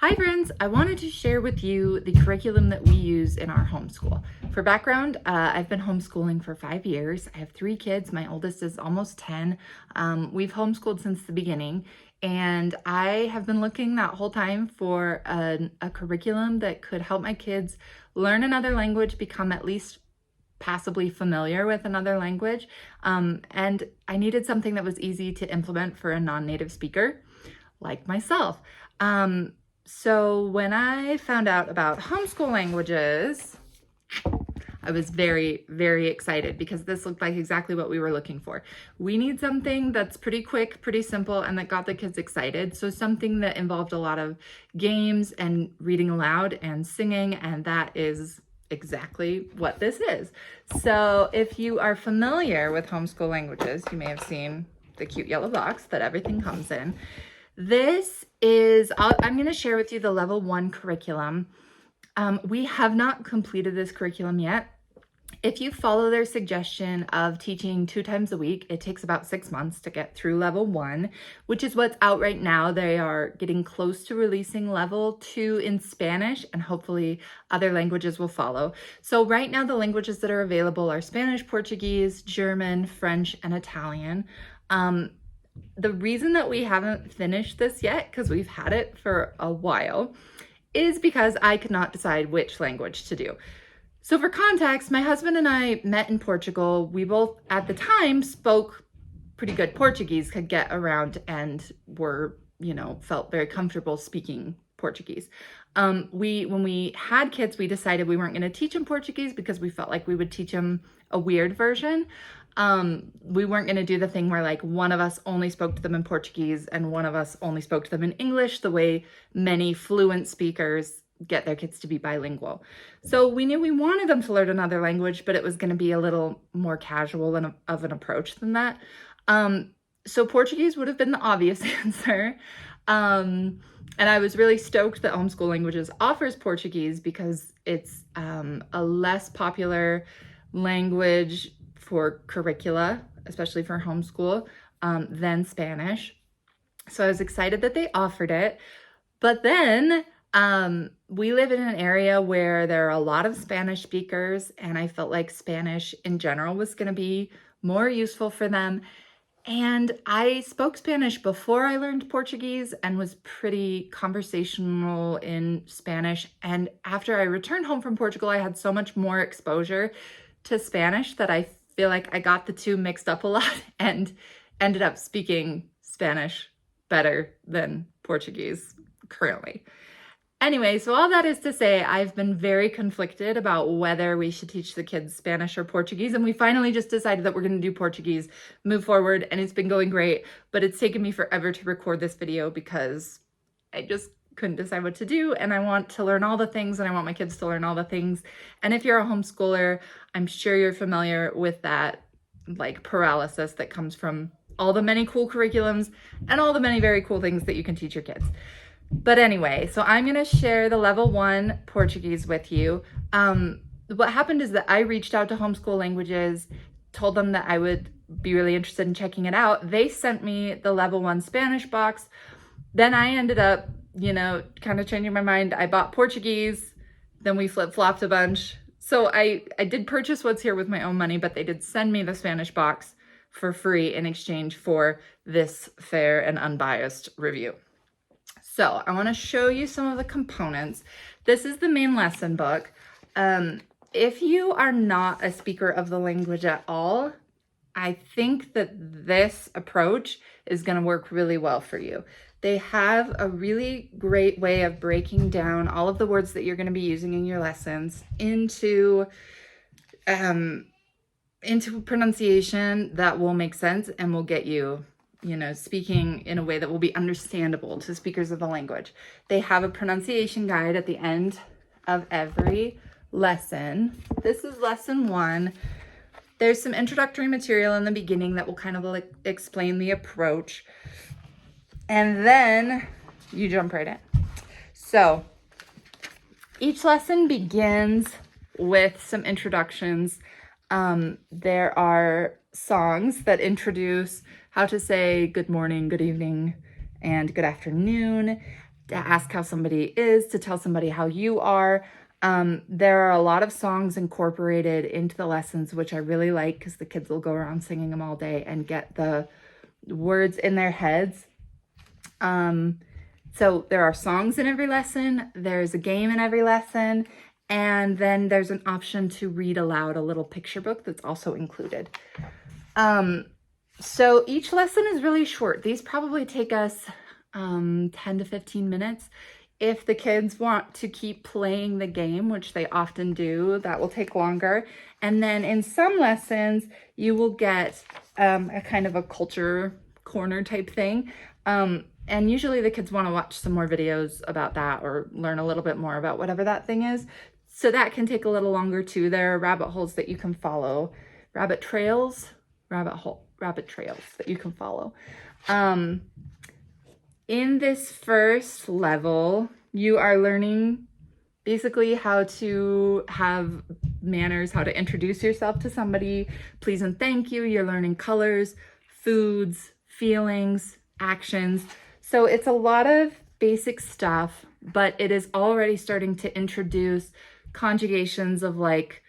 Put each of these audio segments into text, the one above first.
Hi friends, I wanted to share with you the curriculum that we use in our homeschool. For background, I've been homeschooling for 5 years. I have 3 kids. My oldest is almost 10. We've homeschooled since the beginning, and I have been looking that whole time for a curriculum that could help my kids learn another language, become at least passably familiar with another language, and I needed something that was easy to implement for a non-native speaker like myself. So when I found out about Homeschool Languages, I was very, very excited because this looked like exactly what we were looking for. We need something that's pretty quick, pretty simple, and that got the kids excited. So something that involved a lot of games and reading aloud and singing, and that is exactly what this is. So if you are familiar with Homeschool Languages, you may have seen the cute yellow box that everything comes in. This is, I'm going to share with you the level 1 curriculum. We have not completed this curriculum yet. If you follow their suggestion of teaching 2 times a week, it takes about 6 months to get through level 1, which is what's out right now. They are getting close to releasing level 2 in Spanish, and hopefully other languages will follow. So right now the languages that are available are Spanish, Portuguese, German, French, and Italian. The reason that we haven't finished this yet, because we've had it for a while, is because I could not decide which language to do. So for context, my husband and I met in Portugal. We both, at the time, spoke pretty good Portuguese, could get around and were, felt very comfortable speaking Portuguese. When we had kids, we decided we weren't going to teach them Portuguese because we felt like we would teach them a weird version. We weren't going to do the thing where like one of us only spoke to them in Portuguese and one of us only spoke to them in English, the way many fluent speakers get their kids to be bilingual. So we knew we wanted them to learn another language, but it was going to be a little more casual of an approach than that. So Portuguese would have been the obvious answer. And I was really stoked that Homeschool Languages offers Portuguese because it's a less popular language for curricula, especially for homeschool, than Spanish. So I was excited that they offered it. But then we live in an area where there are a lot of Spanish speakers, and I felt like Spanish in general was going to be more useful for them. And I spoke Spanish before I learned Portuguese and was pretty conversational in Spanish. And after I returned home from Portugal, I had so much more exposure to Spanish that I feel like I got the two mixed up a lot and ended up speaking Spanish better than Portuguese currently. Anyway, so all that is to say, I've been very conflicted about whether we should teach the kids Spanish or Portuguese, and we finally just decided that we're going to do Portuguese, move forward, and it's been going great, but it's taken me forever to record this video because I just couldn't decide what to do, and I want to learn all the things, and I want my kids to learn all the things. And if you're a homeschooler, I'm sure you're familiar with that like paralysis that comes from all the many cool curriculums and all the many very cool things that you can teach your kids. But anyway, so I'm going to share the level 1 Portuguese with you. What happened is that I reached out to Homeschool Languages, told them that I would be really interested in checking it out. They sent me the level 1 Spanish box. Then I ended up, kind of changing my mind. I bought Portuguese, then we flip-flopped a bunch. So I did purchase what's here with my own money, but they did send me the Spanish box for free in exchange for this fair and unbiased review. So I want to show you some of the components. This is the main lesson book. If you are not a speaker of the language at all, I think that this approach is going to work really well for you. They have a really great way of breaking down all of the words that you're going to be using in your lessons into pronunciation that will make sense and will get you speaking in a way that will be understandable to speakers of the language. They have a pronunciation guide at the end of every lesson. This is lesson 1. There's some introductory material in the beginning that will kind of like explain the approach. And then you jump right in. So each lesson begins with some introductions. There are songs that introduce how to say good morning, good evening, and good afternoon. to ask how somebody is, to tell somebody how you are. There are a lot of songs incorporated into the lessons, which I really like because the kids will go around singing them all day and get the words in their heads. So there are songs in every lesson, there's a game in every lesson, and then there's an option to read aloud a little picture book that's also included. So each lesson is really short. These probably take us 10 to 15 minutes. If the kids want to keep playing the game, which they often do, that will take longer. And then in some lessons, you will get a kind of a culture corner type thing. And usually the kids want to watch some more videos about that or learn a little bit more about whatever that thing is. So that can take a little longer too. There are rabbit holes that you can follow. Rabbit trails that you can follow. In this first level, you are learning basically how to have manners, how to introduce yourself to somebody, please and thank you. You're learning colors, foods, feelings, actions. So it's a lot of basic stuff, but it is already starting to introduce conjugations of like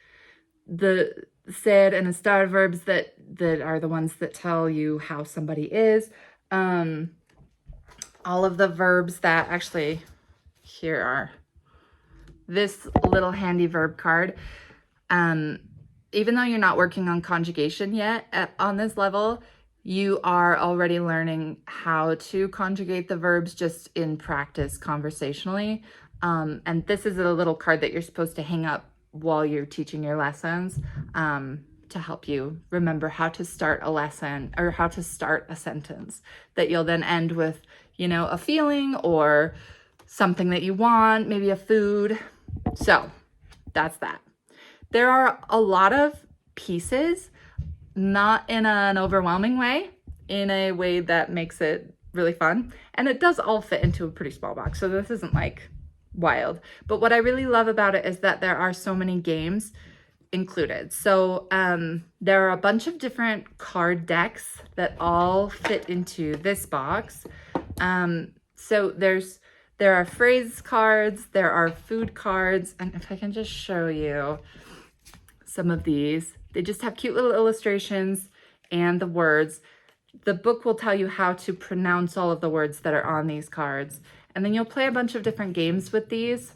the ser and estar verbs that are the ones that tell you how somebody is. All of the verbs that actually, here are this little handy verb card. Even though you're not working on conjugation yet on this level, you are already learning how to conjugate the verbs just in practice conversationally. And this is a little card that you're supposed to hang up while you're teaching your lessons to help you remember how to start a lesson or how to start a sentence that you'll then end with, you know, a feeling or something that you want, maybe a food. So that's that. There are a lot of pieces, not in an overwhelming way, in a way that makes it really fun. And it does all fit into a pretty small box. So this isn't like wild. But what I really love about it is that there are so many games included. So there are a bunch of different card decks that all fit into this box. So there are phrase cards, there are food cards, and if I can just show you some of these, they just have cute little illustrations and the words. The book will tell you how to pronounce all of the words that are on these cards. And then you'll play a bunch of different games with these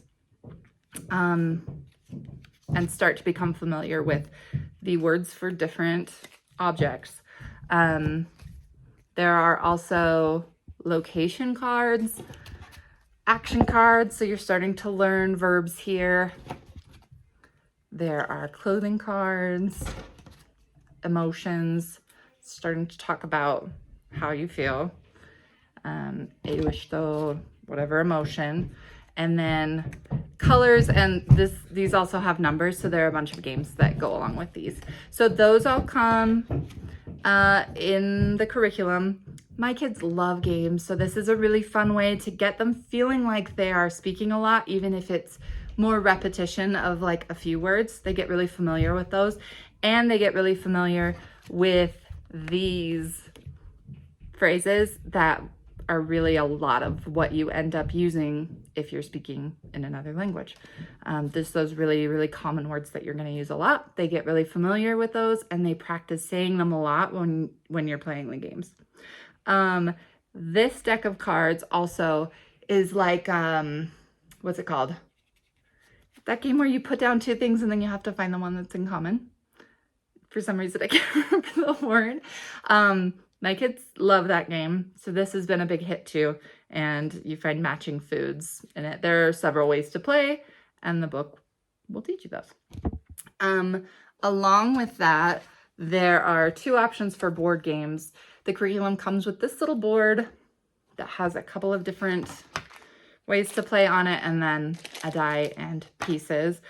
and start to become familiar with the words for different objects. There are also location cards, action cards, so you're starting to learn verbs here. There are clothing cards, emotions, starting to talk about how you feel, whatever emotion, and then colors, and these also have numbers, so there are a bunch of games that go along with these. So those all come in the curriculum. My kids love games, so this is a really fun way to get them feeling like they are speaking a lot, even if it's more repetition of like a few words. They get really familiar with those, and they get really familiar with these phrases that are really a lot of what you end up using if you're speaking in another language. Those really, really common words that you're going to use a lot. They get really familiar with those, and they practice saying them a lot when you're playing the games. This deck of cards also is like, what's it called? That game where you put down two things and then you have to find the one that's in common. For some reason, I can't remember the word. My kids love that game. So this has been a big hit too. And you find matching foods in it. There are several ways to play, and the book will teach you those. Along with that, there are two options for board games. The curriculum comes with this little board that has a couple of different ways to play on it, and then a die and pieces.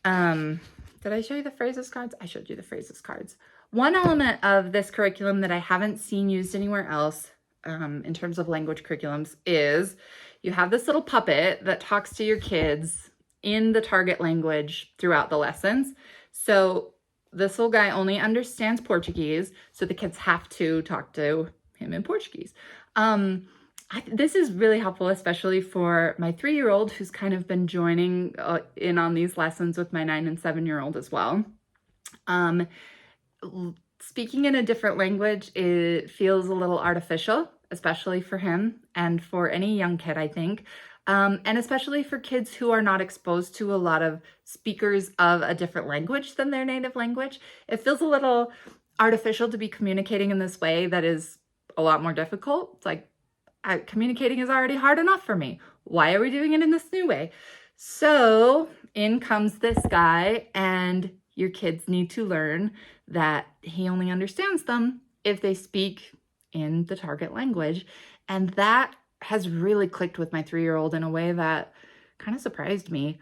Did I show you the phrases cards? I showed you the phrases cards. One element of this curriculum that I haven't seen used anywhere else in terms of language curriculums is you have this little puppet that talks to your kids in the target language throughout the lessons. So this little guy only understands Portuguese, so the kids have to talk to him in Portuguese. This is really helpful, especially for my 3-year-old who's kind of been joining in on these lessons with my 9 and 7-year-old as well. Speaking in a different language, it feels a little artificial, especially for him and for any young kid, I think. And especially for kids who are not exposed to a lot of speakers of a different language than their native language. It feels a little artificial to be communicating in this way that is a lot more difficult. It's like, communicating is already hard enough for me. Why are we doing it in this new way? So in comes this guy, and your kids need to learn that he only understands them if they speak in the target language. And that has really clicked with my 3-year-old in a way that kind of surprised me.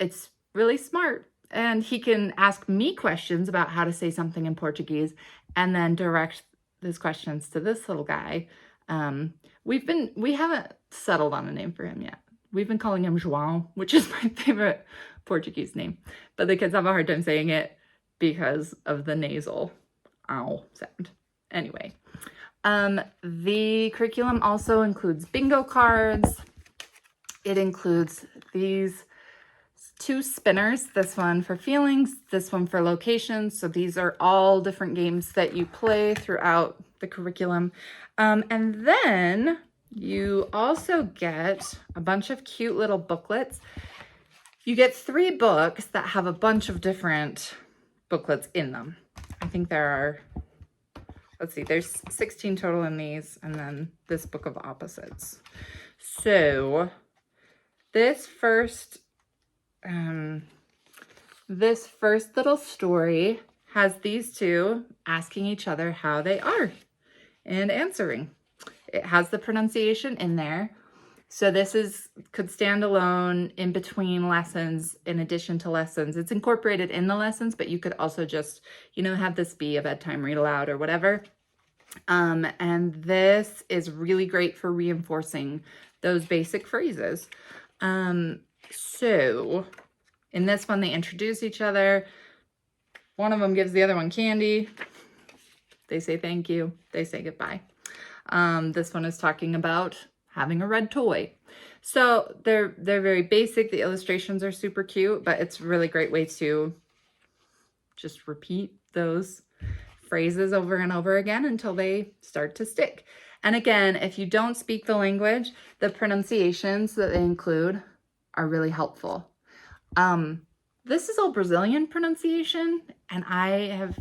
It's really smart. And he can ask me questions about how to say something in Portuguese and then direct those questions to this little guy. We haven't settled on a name for him yet. We've been calling him João, which is my favorite Portuguese name, but the kids have a hard time saying it because of the nasal ow sound. Anyway, the curriculum also includes bingo cards. It includes these 2 spinners, this one for feelings, this one for locations. So these are all different games that you play throughout the curriculum. And then you also get a bunch of cute little booklets. You get 3 books that have a bunch of different booklets in them. I think there are, let's see, there's 16 total in these, and then this book of opposites. So this first little story has these 2 asking each other how they are and answering. It has the pronunciation in there. So this could stand alone in between lessons, in addition to lessons. It's incorporated in the lessons, but you could also just, have this be a bedtime read aloud or whatever. And this is really great for reinforcing those basic phrases. So in this one, they introduce each other. One of them gives the other one candy. They say thank you. They say goodbye. This one is talking about having a red toy. So they're very basic. The illustrations are super cute, but it's a really great way to just repeat those phrases over and over again until they start to stick. And again, if you don't speak the language, the pronunciations that they include are really helpful. This is all Brazilian pronunciation, and I have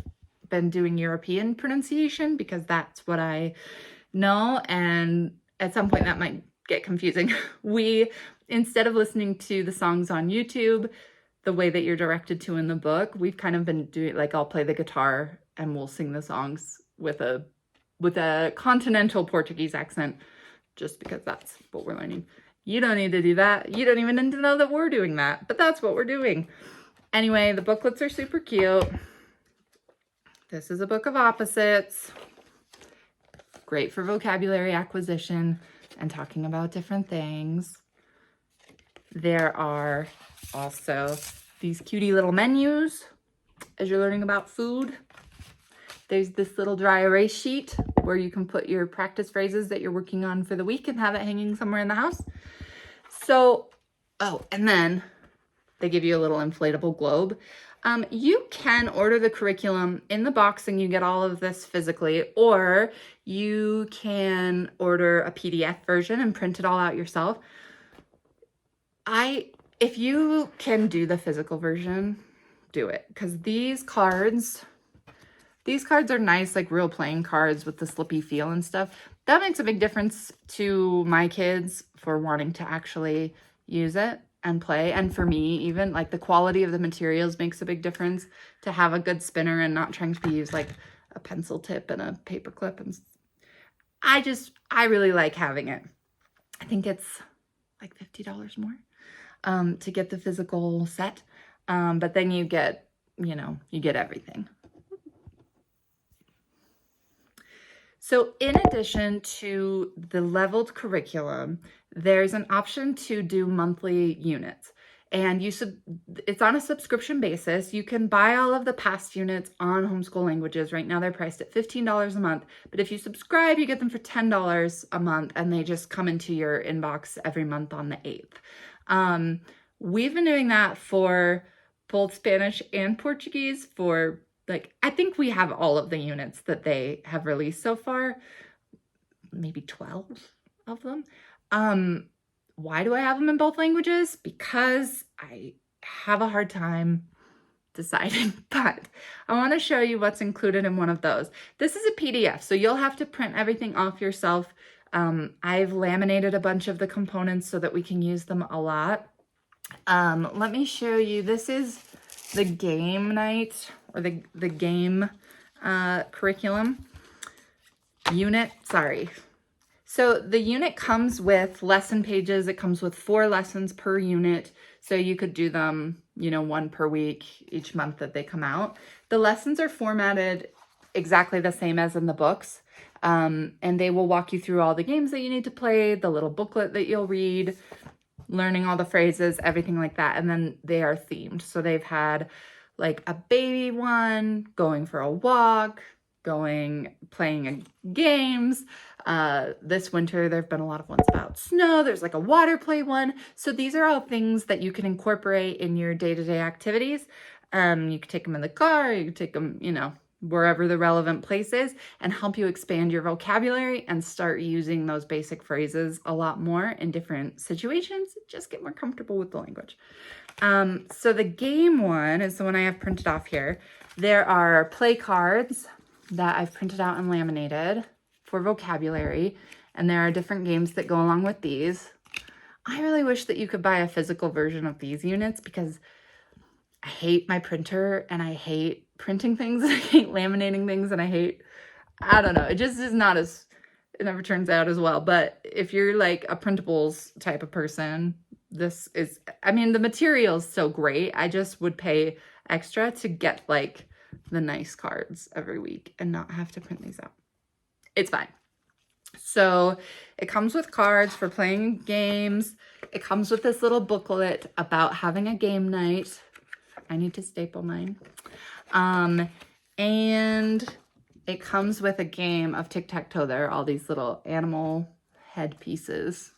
been doing European pronunciation because that's what I know, and at some point that might get confusing. Instead of listening to the songs on YouTube the way that you're directed to in the book, we've kind of been doing, like, I'll play the guitar and we'll sing the songs with a continental Portuguese accent, just because that's what we're learning. You don't need to do that. You don't even need to know that we're doing that, but that's what we're doing. Anyway, the booklets are super cute. This is a book of opposites. Great for vocabulary acquisition and talking about different things. There are also these cutie little menus as you're learning about food. There's this little dry erase sheet where you can put your practice phrases that you're working on for the week and have it hanging somewhere in the house. So, and then they give you a little inflatable globe. You can order the curriculum in the box and you get all of this physically, or you can order a PDF version and print it all out yourself. If you can do the physical version, do it, because these cards are nice, like real playing cards with the slippy feel and stuff. That makes a big difference to my kids for wanting to actually use it and play. And for me, even, like, the quality of the materials makes a big difference to have a good spinner and not trying to use like a pencil tip and a paper clip. And I really like having it. I think it's like $50 more to get the physical set. But then you get everything. So in addition to the leveled curriculum, there's an option to do monthly units. and it's on a subscription basis. You can buy all of the past units on Homeschool Languages. Right now they're priced at $15 a month, but if you subscribe, you get them for $10 a month, and they just come into your inbox every month on the 8th. We've been doing that for both Spanish and Portuguese for I think we have all of the units that they have released so far, maybe 12 of them. Why do I have them in both languages? Because I have a hard time deciding, but I want to show you what's included in one of those. This is a PDF, so you'll have to print everything off yourself. I've laminated a bunch of the components so that we can use them a lot. Let me show you. This is the game night, or the game curriculum unit. Sorry. So the unit comes with lesson pages. It comes with 4 lessons per unit. So you could do them, one per week each month that they come out. The lessons are formatted exactly the same as in the books. And they will walk you through all the games that you need to play, the little booklet that you'll read, learning all the phrases, everything like that. And then they are themed. So they've had a baby one, going for a walk, playing games. This winter, there have been a lot of ones about snow. There's a water play one. So these are all things that you can incorporate in your day-to-day activities. You could take them in the car, you could take them, wherever the relevant place is, and help you expand your vocabulary and start using those basic phrases a lot more in different situations. Just get more comfortable with the language. So the game one is the one I have printed off here. There are play cards that I've printed out and laminated for vocabulary, and there are different games that go along with these. I really wish that you could buy a physical version of these units, because I hate my printer, and I hate printing things, and I hate laminating things, and I don't know, it just is not it never turns out as well. But if you're a printables type of person, this is, the material is so great. I just would pay extra to get the nice cards every week and not have to print these out. It's fine. So it comes with cards for playing games. It comes with this little booklet about having a game night. I need to staple mine. And it comes with a game of tic-tac-toe. There are all these little animal head pieces.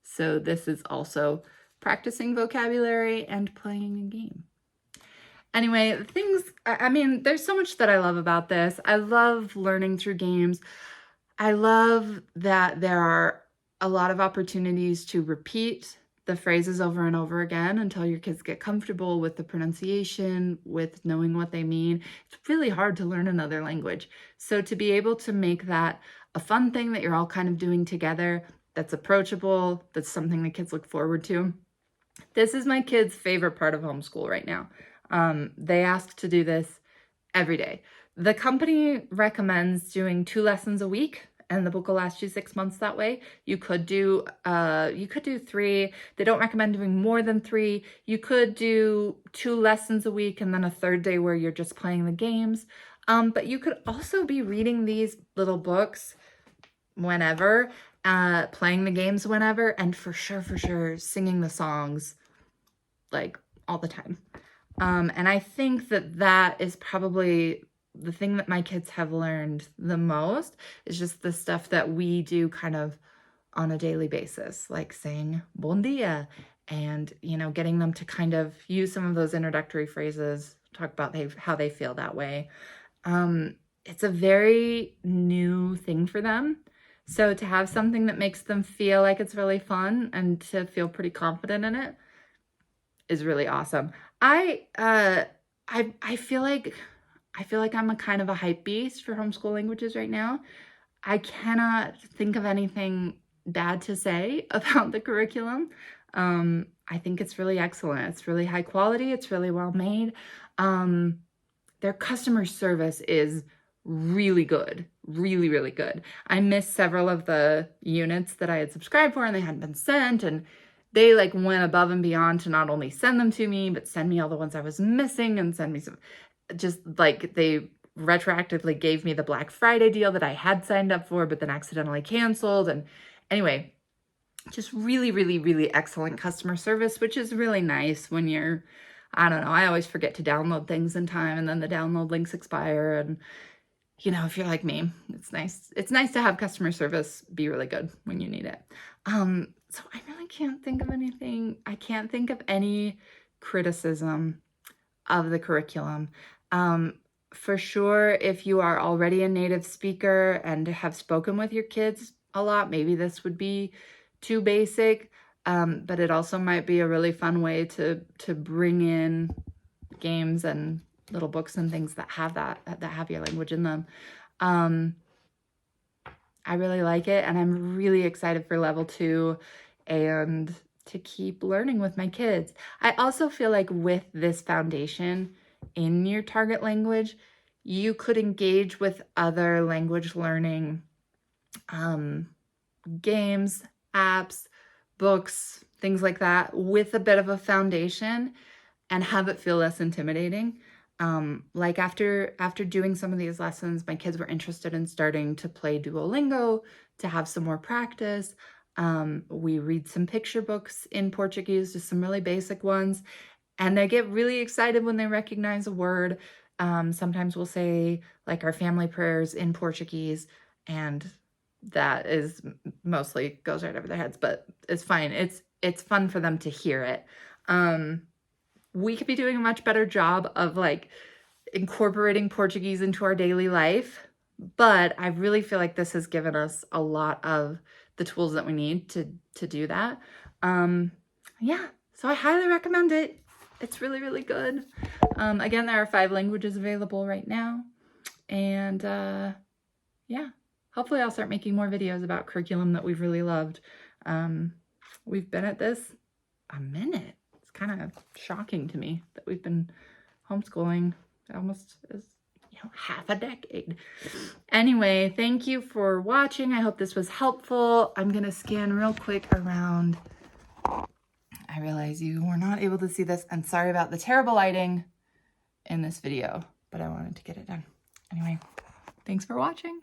So this is also practicing vocabulary and playing a game. Anyway, there's so much that I love about this. I love learning through games. I love that there are a lot of opportunities to repeat the phrases over and over again until your kids get comfortable with the pronunciation, with knowing what they mean. It's really hard to learn another language. So to be able to make that a fun thing that you're all kind of doing together, that's approachable, that's something the kids look forward to. This is my kids' favorite part of homeschool right now. They ask to do this every day. The company recommends doing 2 lessons a week, and the book will last you 6 months that way. You could do 3. They don't recommend doing more than 3. You could do 2 lessons a week and then a 3rd day where you're just playing the games. But you could also be reading these little books whenever, playing the games whenever, and for sure singing the songs all the time. And I think that is probably the thing that my kids have learned the most, is just the stuff that we do kind of on a daily basis, like saying bon dia, and, getting them to kind of use some of those introductory phrases, talk about how they feel that way. It's a very new thing for them. So to have something that makes them feel like it's really fun and to feel pretty confident in it is really awesome. I feel like I'm a kind of a hype beast for Homeschool Languages right now. I cannot think of anything bad to say about the curriculum. I think it's really excellent. It's really high quality. It's really well made. Their customer service is really good, really good. I missed several of the units that I had subscribed for and they hadn't been sent, and they went above and beyond to not only send them to me, but send me all the ones I was missing and send me some, just they retroactively gave me the Black Friday deal that I had signed up for, but then accidentally canceled. And anyway, just really, really, really excellent customer service, which is really nice when you're, I don't know, I always forget to download things in time and then the download links expire. And, you know, if you're like me, it's nice. It's nice to have customer service be really good when you need it. So I really can't think of anything. I can't think of any criticism of the curriculum. For sure, if you are already a native speaker and have spoken with your kids a lot, maybe this would be too basic, but it also might be a really fun way to bring in games and little books and things that have your language in them. I really like it, and I'm really excited for level 2 and to keep learning with my kids. I also feel like with this foundation in your target language, you could engage with other language learning games, apps, books, things like that with a bit of a foundation and have it feel less intimidating. Like after doing some of these lessons, my kids were interested in starting to play Duolingo to have some more practice. We read some picture books in Portuguese, just some really basic ones, and they get really excited when they recognize a word. Sometimes we'll say like our family prayers in Portuguese, and that is mostly goes right over their heads, but it's fine. It's fun for them to hear it. We could be doing a much better job of like incorporating Portuguese into our daily life, but I really feel like this has given us a lot of the tools that we need to do that. Yeah, so I highly recommend it. It's really, really good. Again, there are 5 languages available right now. And yeah, hopefully I'll start making more videos about curriculum that we've really loved. We've been at this a minute. It's kind of shocking to me that we've been homeschooling almost as, you know, half a decade. Anyway, thank you for watching. I hope this was helpful. I'm gonna scan real quick around. I realize you were not able to see this, and sorry about the terrible lighting in this video, but I wanted to get it done. Anyway, thanks for watching.